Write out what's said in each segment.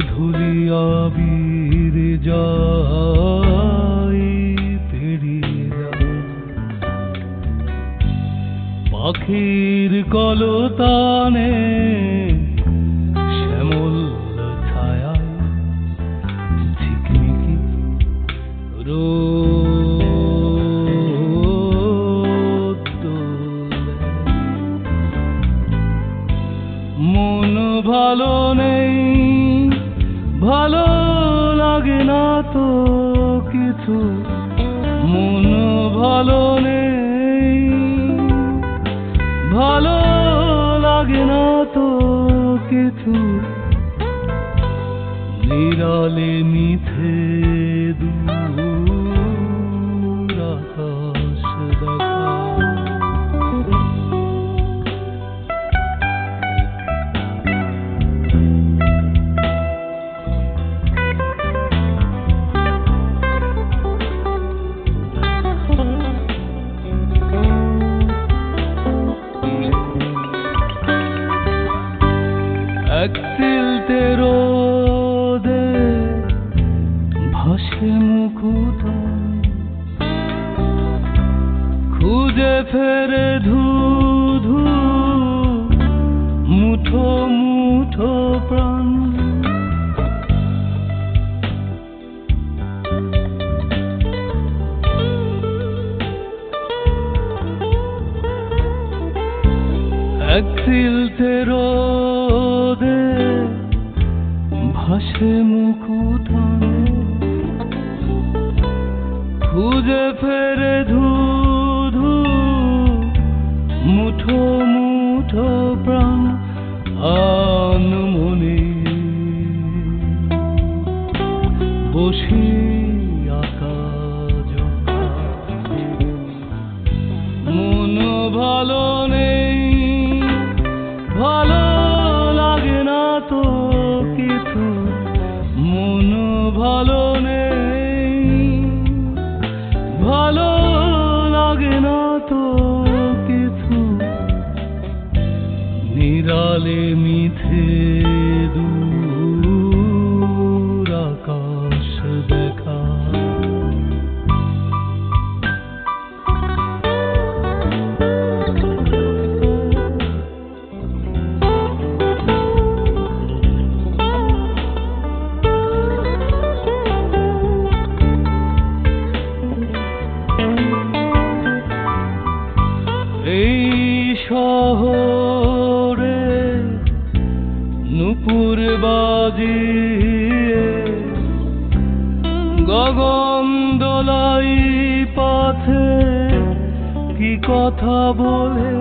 গোধূলি আবির যায় পেরিয়ে যায়, পাখির কলতানে শ্যামল ছায়ায় ঝিকমিকি রোদ দোলে। মন ভালো নেই, ভালো লাগে না তো কিছু, মন ভালো নেই, ভালো লাগে না তো কিছু, নিরালে মিথে দূর আকাশ দেখা। এক সিলতে রোদে ভাসে মুকুটন, খুঁজে ফেরে ধু ধু মুঠো মুঠো প্রাণ। এক সিলতে রোদে ভাসে মুকুটন, খুঁজে ফেরে ধু ধু মুঠো মুঠো প্রাণ। আনমনে বসি আকাশ, মন ভালো নেই, ভালো লাগে না তো কিছু, মন ভালো নেই, ভালো লাগে না তো কিছু, নিরালে মিথে দূর আকাশ দেখা। এই শহরে নূপুর বাজিয়ে গগন দোলাই পথে কি কথা বলে।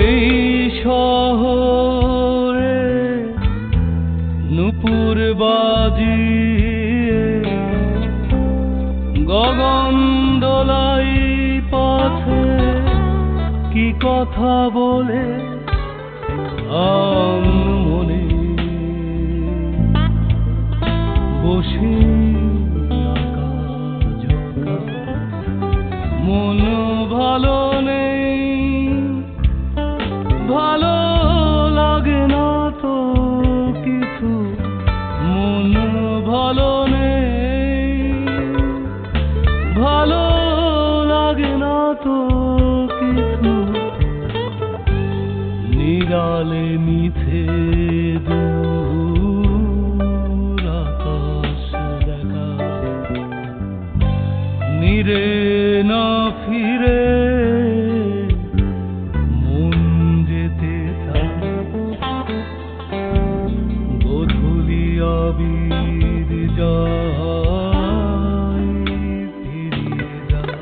এই শহরে নূপুর বাজিয়ে গগন দোলাই পথে কি কথা বলে। মনে বসে আকাশ, মন ভালো নেই, ভালো লাগে না তো কিছু, মন ভালো নেই, ভালো লাগে না তো কিছু, নিরালে মিথে দূর আকাশ দেখা। নিরে না ফিরে মন যেতে থাকে, গোধূলি আবির যায় ফিরিয়ে যায়,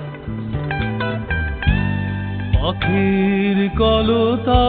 পাখির কলতা